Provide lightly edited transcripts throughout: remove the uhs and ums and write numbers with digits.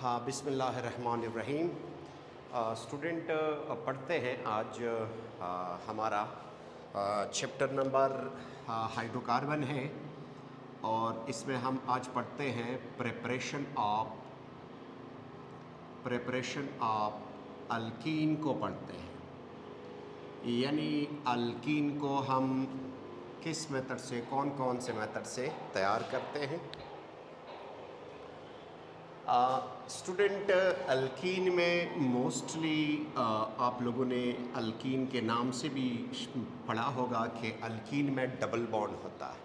हाँ, बिस्मिल्लाहिर्रहमानिर्रहीम। स्टूडेंट पढ़ते हैं आज हमारा चैप्टर नंबर हाइड्रोकार्बन है और इसमें हम आज पढ़ते हैं प्रेपरेशन ऑफ अल्कीन को पढ़ते हैं। यानी अल्कीन को हम किस मेथड से, कौन कौन से मेथड से तैयार करते हैं। स्टूडेंट अल्कीन में मोस्टली आप लोगों ने अल्कीन के नाम से भी पढ़ा होगा कि अल्कीन में डबल बॉन्ड होता है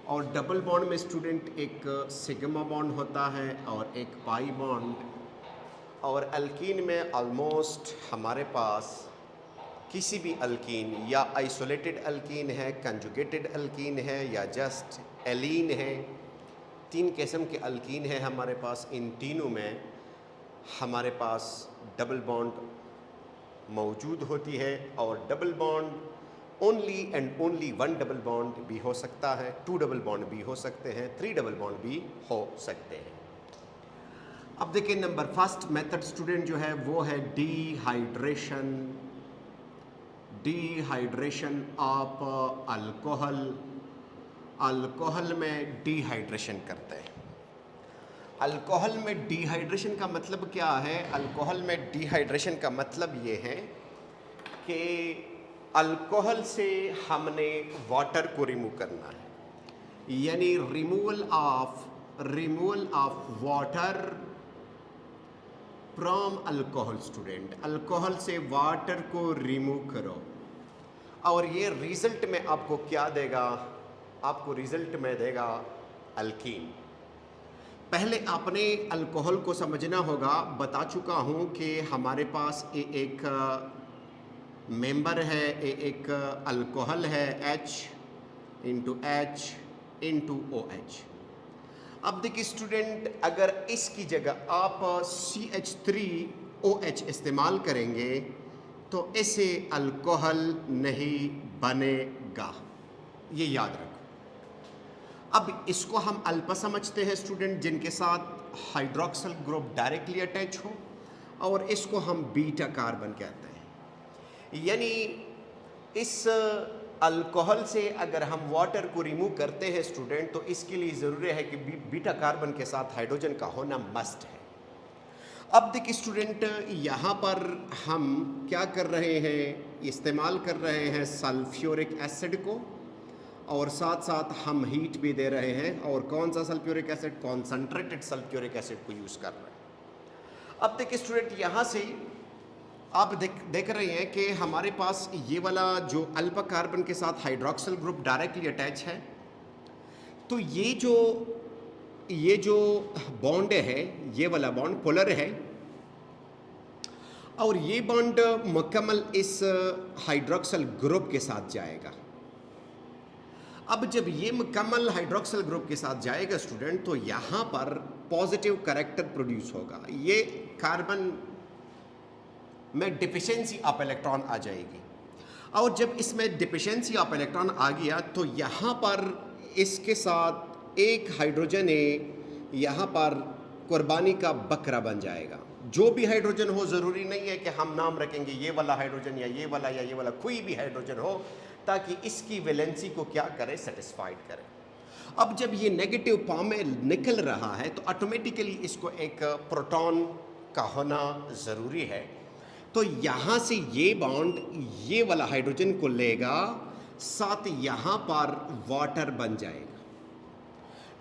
और डबल बॉन्ड में स्टूडेंट एक सिग्मा बॉन्ड होता है और एक पाई बॉन्ड। और अल्कीन में ऑलमोस्ट हमारे पास किसी भी अल्कीन या आइसोलेटेड अल्कीन है, कंजुगेटेड अल्कीन है या जस्ट एलीन है, तीन किस्म के अल्कीन है हमारे पास। इन तीनों में हमारे पास डबल बॉन्ड मौजूद होती है और double bond only and only one double bond भी हो सकता है, टू डबल बॉन्ड भी हो सकते हैं, थ्री डबल बॉन्ड भी हो सकते हैं। अब देखिए नंबर फर्स्ट मेथड स्टूडेंट जो है वो है डिहाइड्रेशन ऑफ अल्कोहल। अल्कोहल में डिहाइड्रेशन करते हैं। अल्कोहल में डिहाइड्रेशन का मतलब क्या है? अल्कोहल में डिहाइड्रेशन का मतलब ये है कि अल्कोहल से हमने वाटर को रिमूव करना है, यानी removal of water from alcohol. Student alcohol से वाटर को रिमूव करो और ये रिजल्ट में आपको क्या देगा? आपको रिजल्ट में देगा अल्कीन। पहले आपने अल्कोहल को समझना होगा। बता चुका हूँ कि हमारे पास एक मेंबर है, एक अल्कोहल है, H इंटू OH। अब देखिए स्टूडेंट, अगर इसकी जगह आप CH3OH इस्तेमाल करेंगे तो इससे अल्कोहल नहीं बनेगा, ये याद रखो। अब इसको हम अल्फा समझते हैं स्टूडेंट, जिनके साथ हाइड्रोक्सिल ग्रुप डायरेक्टली अटैच हो, और इसको हम बीटा कार्बन कहते हैं। यानी इस अल्कोहल से अगर हम वाटर को रिमूव करते हैं स्टूडेंट, तो इसके लिए ज़रूरी है कि बीटा कार्बन के साथ हाइड्रोजन का होना मस्ट है। अब देखिए स्टूडेंट, यहाँ पर हम क्या कर रहे हैं? इस्तेमाल कर रहे हैं सल्फ्यूरिक एसिड को और साथ साथ हम हीट भी दे रहे हैं। और कौन सा sulphuric acid? Concentrated sulphuric acid को यूज़ कर रहे हैं। अब देखिए स्टूडेंट, यहाँ से आप देख रहे हैं कि हमारे पास ये वाला जो अल्फा कार्बन के साथ हाइड्रोक्सिल ग्रुप डायरेक्टली अटैच है, तो ये जो बॉन्ड है, ये वाला बॉन्ड पोलर है और ये बॉन्ड मुकम्मल इस हाइड्रोक्सिल ग्रुप के साथ जाएगा। अब जब ये मुकम्मल हाइड्रोक्सिल ग्रुप के साथ जाएगा स्टूडेंट, तो यहाँ पर पॉजिटिव करैक्टर प्रोड्यूस होगा। ये कार्बन में डिफिशिएंसी ऑफ इलेक्ट्रॉन आ जाएगी और जब इसमें डिफिशिएंसी ऑफ इलेक्ट्रॉन आ गया तो यहाँ पर इसके साथ एक हाइड्रोजन यहाँ पर कुर्बानी का बकरा बन जाएगा। जो भी हाइड्रोजन हो, ज़रूरी नहीं है कि हम नाम रखेंगे ये वाला हाइड्रोजन या ये वाला, कोई भी हाइड्रोजन हो, ताकि इसकी वैलेंसी को क्या करे? सेटिस्फाइड करे। अब जब ये नेगेटिव फॉर्म में निकल रहा है तो ऑटोमेटिकली इसको एक प्रोटॉन का होना ज़रूरी है। तो यहाँ से ये बॉन्ड ये वाला हाइड्रोजन को लेगा, साथ यहाँ पर वाटर बन जाएगा।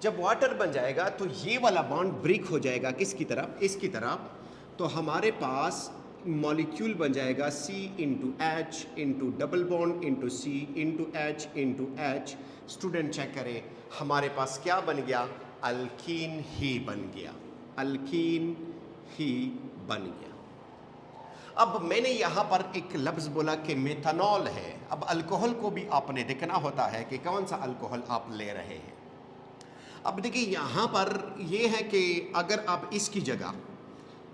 जब वाटर बन जाएगा तो ये वाला बॉन्ड ब्रेक हो जाएगा किसकी तरफ? इसकी तरफ। तो हमारे पास मॉलिक्यूल बन जाएगा C/H into double bond into C into H। Student check करें, हमारे पास क्या बन गया? अल्कीन ही बन गया, अल्कीन ही बन गया। अब मैंने यहाँ पर एक लफ्ज़ बोला कि मेथनॉल है। अब अल्कोहल को भी आपने देखना होता है कि कौन सा अल्कोहल आप ले रहे हैं। अब देखिए यहाँ पर ये है कि अगर आप इसकी जगह,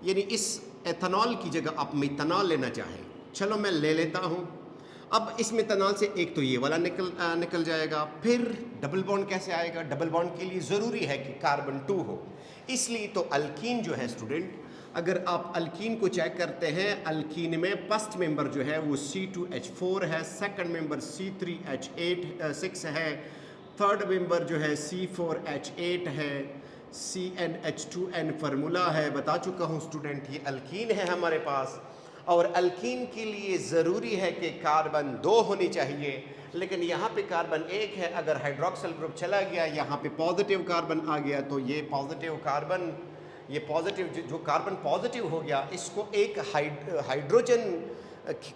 यानी इस एथनॉल की जगह आप मेथनॉल लेना चाहें, चलो मैं ले लेता हूँ। अब इस मेथनॉल से एक तो ये वाला निकल जाएगा। फिर डबल बॉन्ड कैसे आएगा? डबल बॉन्ड के लिए ज़रूरी है कि कार्बन 2 हो, इसलिए तो अल्कीन जो है स्टूडेंट, अगर आप अल्कीन को चेक करते हैं, अल्कीन में फर्स्ट मेंबर जो है वो C2H4 है, सेकंड मेंबर C3H6 है, थर्ड मेंबर जो है C4H8 है, CnH2n फार्मूला है, बता चुका हूँ स्टूडेंट, ये अल्कीन है हमारे पास। और अल्कीन के लिए ज़रूरी है कि कार्बन 2 होनी चाहिए, लेकिन यहाँ पे कार्बन 1 है। अगर हाइड्रोक्सिल ग्रुप चला गया, यहाँ पे पॉजिटिव कार्बन आ गया, तो ये पॉजिटिव कार्बन, ये पॉजिटिव जो कार्बन पॉजिटिव हो गया, इसको एक हाइड्रोजन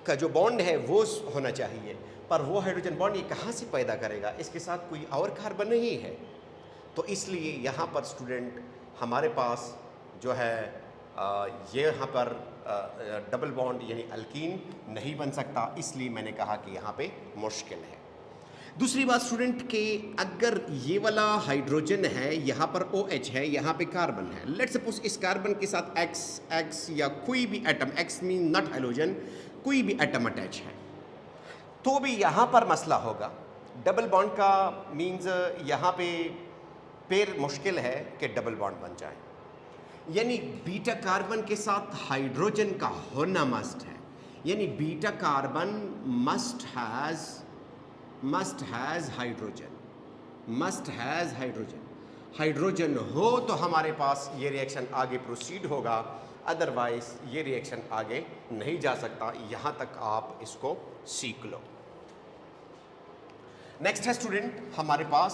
का जो बॉन्ड है वो होना चाहिए, पर वो हाइड्रोजन बॉन्ड ये कहाँ से पैदा करेगा? इसके साथ कोई और कार्बन नहीं है। तो इसलिए यहाँ पर स्टूडेंट हमारे पास जो है ये यहाँ पर डबल बॉन्ड यानी अल्कीन नहीं बन सकता, इसलिए मैंने कहा कि यहाँ पे मुश्किल है। दूसरी बात स्टूडेंट के अगर ये वाला हाइड्रोजन है, यहाँ पर OH है, यहाँ पे कार्बन है, लेट्स सपोज इस कार्बन के साथ X या कोई भी atom, X mean not hydrogen, कोई भी एटम अटैच है, तो भी यहाँ पर मसला होगा। डबल बॉन्ड का मीन्स यहाँ पे फिर मुश्किल है कि डबल बॉन्ड बन जाए, यानी बीटा कार्बन के साथ हाइड्रोजन का होना मस्ट है, यानी beta carbon must has hydrogen. Hydrogen हो तो हमारे पास ये रिएक्शन आगे प्रोसीड होगा, अदरवाइज ये रिएक्शन आगे नहीं जा सकता। यहाँ तक आप इसको सीख लो। नेक्स्ट है स्टूडेंट हमारे पास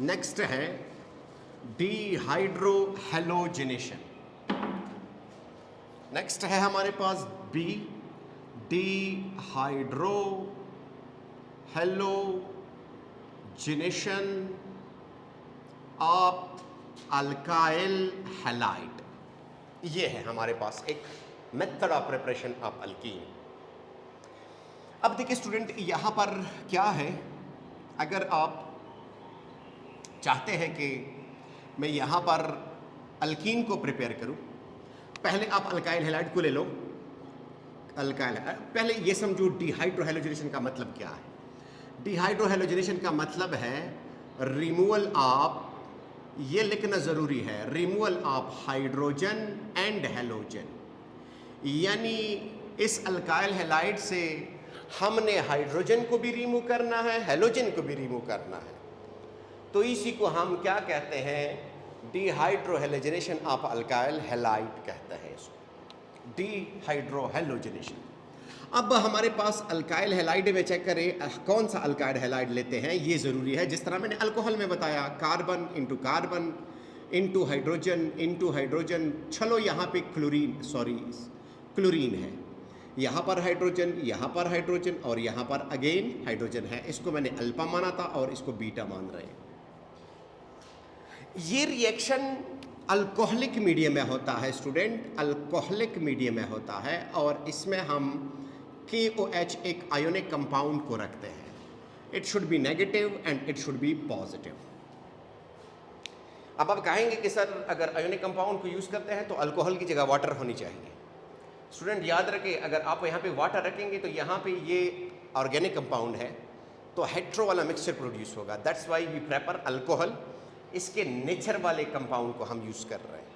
नेक्स्ट है डिहाइड्रो हैलोजिनेशन। नेक्स्ट है हमारे पास dehydro halogenation of alkyl halide. ये है हमारे पास एक method of preparation of alkene. अब देखिए स्टूडेंट, यहाँ पर क्या है, अगर आप चाहते हैं कि मैं यहाँ पर अल्कीन को प्रिपेयर करूँ, पहले आप अल्काइल हैलाइड को ले लो। पहले ये समझो डिहाइड्रो हैलोजिनेशन का मतलब क्या है। डिहाइड्रो हैलोजिनेशन का मतलब है रिमूवल ऑफ, ये लिखना ज़रूरी है, removal of hydrogen and halogen, यानी इस अल्काइल हैलाइड से हमने हाइड्रोजन को भी रिमूव करना है, हैलोजन को भी रिमूव करना है। तो इसी को हम क्या कहते हैं? Dehydro halogenation of alkyl halide कहते हैं इसको, डिहाइड्रो हैलोजिनेशन। अब हमारे पास अल्काइल हैलाइड में चेक करें कौन सा अल्काइल हैलाइड लेते हैं, ये ज़रूरी है। जिस तरह मैंने अल्कोहल में बताया, कार्बन इंटू हाइड्रोजन। चलो यहाँ पे क्लोरीन है, यहाँ पर हाइड्रोजन और यहाँ पर अगेन हाइड्रोजन है। इसको मैंने अल्फा माना था और इसको बीटा मान रहे हैं। ये रिएक्शन अल्कोहलिक मीडियम में होता है स्टूडेंट, अल्कोहलिक मीडियम में होता है, और इसमें हम KOH एक आयोनिक कंपाउंड को रखते हैं। It should be negative and it should be positive. अब आप कहेंगे कि सर अगर आयोनिक कंपाउंड को यूज़ करते हैं तो अल्कोहल की जगह वाटर होनी चाहिए। स्टूडेंट याद रखें, अगर आप यहाँ पे वाटर रखेंगे तो यहाँ पे ये ऑर्गेनिक कंपाउंड है, तो हेट्रो वाला मिक्सचर प्रोड्यूस होगा। That's why we prefer alcohol. इसके नेचर वाले कंपाउंड को हम यूज़ कर रहे हैं।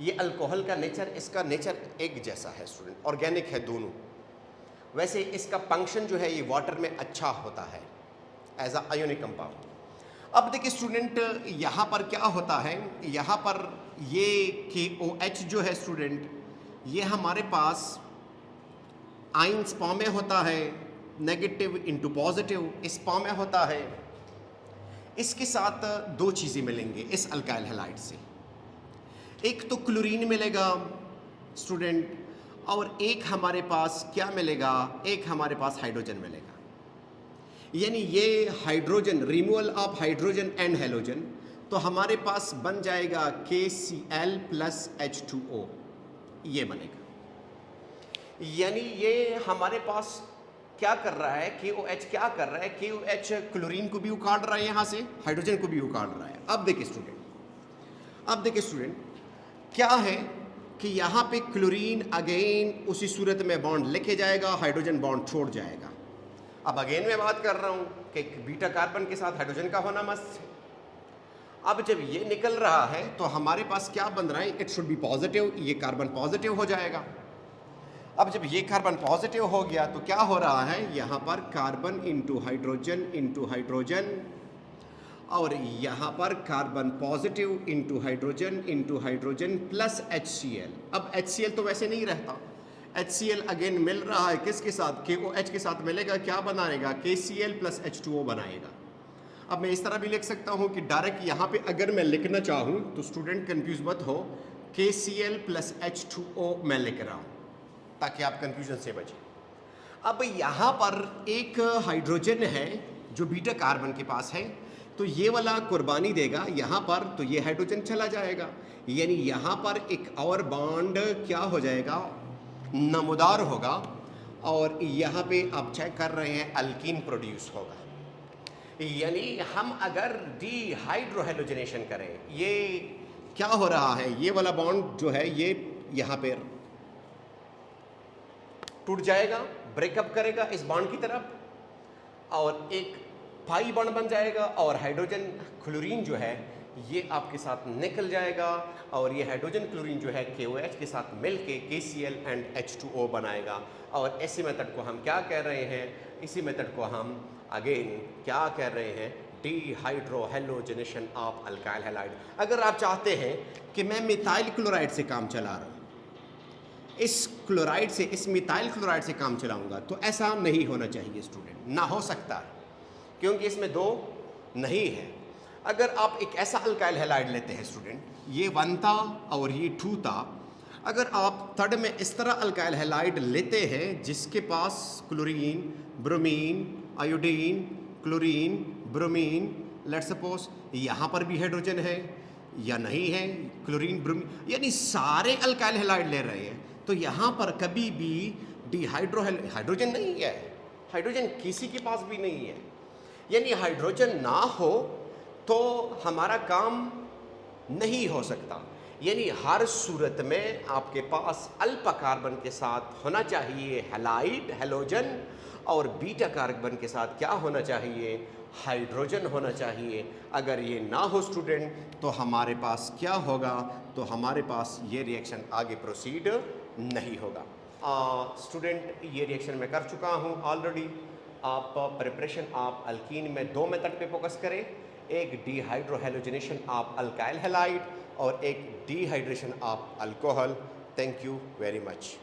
ये अल्कोहल का नेचर, इसका नेचर एक जैसा है स्टूडेंट, ऑर्गेनिक है दोनों। वैसे इसका फंक्शन जो है ये वाटर में अच्छा होता है एज अ आयोनिक कंपाउंड। अब देखिए स्टूडेंट, यहाँ पर क्या होता है, यहाँ पर ये KOH जो है स्टूडेंट, ये हमारे पास आयंस फॉर्म में होता है, नेगेटिव इंटू पॉजिटिव इस फॉर्म में होता है। इसके साथ दो चीज़ें मिलेंगे इस अल्काइल हैलाइड से, एक तो क्लोरीन मिलेगा स्टूडेंट, और एक हमारे पास क्या मिलेगा, एक हमारे पास हाइड्रोजन मिलेगा। यानी ये hydrogen, removal of hydrogen and halogen, तो हमारे पास बन जाएगा KCl प्लस H2O, ये बनेगा। यानी ये हमारे पास क्या कर रहा है, KOH क्या कर रहा है, KOH क्लोरीन को भी उखाड़ रहा है, यहाँ से हाइड्रोजन को भी उखाड़ रहा है। अब देखिए स्टूडेंट क्या है कि यहाँ पे क्लोरीन अगेन उसी सूरत में बॉन्ड लेके जाएगा, हाइड्रोजन बॉन्ड छोड़ जाएगा। अब अगेन मैं बात कर रहा हूँ कि बीटा कार्बन के साथ हाइड्रोजन का होना मस्ट है। अब जब ये निकल रहा है तो हमारे पास क्या बन रहा है, इट शुड बी पॉजिटिव, ये कार्बन पॉजिटिव हो जाएगा। अब जब ये कार्बन पॉजिटिव हो गया तो क्या हो रहा है, यहाँ पर कार्बन इंटू हाइड्रोजन, और यहाँ पर carbon positive into hydrogen plus HCl। अब HCl तो वैसे नहीं रहता, HCl अगेन मिल रहा है किसके साथ, KOH के साथ मिलेगा, क्या बनाएगा, KCl प्लस H2O बनाएगा। अब मैं इस तरह भी लिख सकता हूँ कि डायरेक्ट यहाँ पे अगर मैं लिखना चाहूँ तो स्टूडेंट कंफ्यूज मत हो, KCl प्लस H2O मैं लिख रहा हूँ ताकि आप कंफ्यूजन से बचें। अब यहाँ पर एक हाइड्रोजन है जो बीटा कार्बन के पास है, तो ये वाला कुर्बानी देगा यहाँ पर, तो ये हाइड्रोजन चला जाएगा, यानी यहाँ पर एक और बॉन्ड क्या हो जाएगा, नमूदार होगा, और यहाँ पे आप चेक कर रहे हैं अल्कीन प्रोड्यूस होगा। यानी हम अगर डीहाइड्रोहेलोजनेशन करें, ये क्या हो रहा है, ये वाला बॉन्ड जो है ये यहाँ पे टूट जाएगा, ब्रेकअप करेगा इस बॉन्ड की तरफ, और एक पाई बॉन्ड बन जाएगा, और हाइड्रोजन क्लोरीन जो है ये आपके साथ निकल जाएगा, और ये हाइड्रोजन क्लोरीन जो है KOH के साथ मिलके KCl एंड H2O बनाएगा। और इसी मेथड को हम क्या कह रहे हैं, इसी मेथड को हम अगेन क्या कह रहे हैं, डीहाइड्रोहेलोजनेशन ऑफ अल्काइल हैलाइड। अगर आप चाहते हैं कि मैं मिथाइल क्लोराइड से काम चला रहा हूँ, इस क्लोराइड से, इस मिथाइल क्लोराइड से काम चलाऊंगा, तो ऐसा नहीं होना चाहिए स्टूडेंट, ना हो सकता है, क्योंकि इसमें दो नहीं है। अगर आप एक ऐसा अल्काइल हैलाइड लेते हैं स्टूडेंट, ये 1 था और ये 2 था, अगर आप थर्ड में इस तरह अल्काइल हैलाइड लेते हैं जिसके पास chlorine, bromine, iodine, chlorine, bromine, let's suppose यहाँ पर भी हाइड्रोजन है या नहीं है, क्लोरीन, ब्रोमीन, यानी सारे अल्काइल हैलाइड ले रहे हैं, तो यहाँ पर कभी भी हाइड्रोजन नहीं है, हाइड्रोजन किसी के पास भी नहीं है। यानी हाइड्रोजन ना हो तो हमारा काम नहीं हो सकता। यानी हर सूरत में आपके पास अल्फा कार्बन के साथ होना चाहिए हैलाइड, हैलोजन, और बीटा कार्बन के साथ क्या होना चाहिए, हाइड्रोजन होना चाहिए। अगर ये ना हो स्टूडेंट तो हमारे पास क्या होगा, तो हमारे पास ये रिएक्शन आगे प्रोसीड नहीं होगा। स्टूडेंट ये रिएक्शन मैं कर चुका हूँ ऑलरेडी। आप प्रिपरेशन ऑफ अल्कीन में 2 मेथड पे फोकस करें, एक डीहाइड्रोहेलोजनेशन ऑफ अल्काइल हैलाइड और एक dehydration of alcohol. Thank you very much.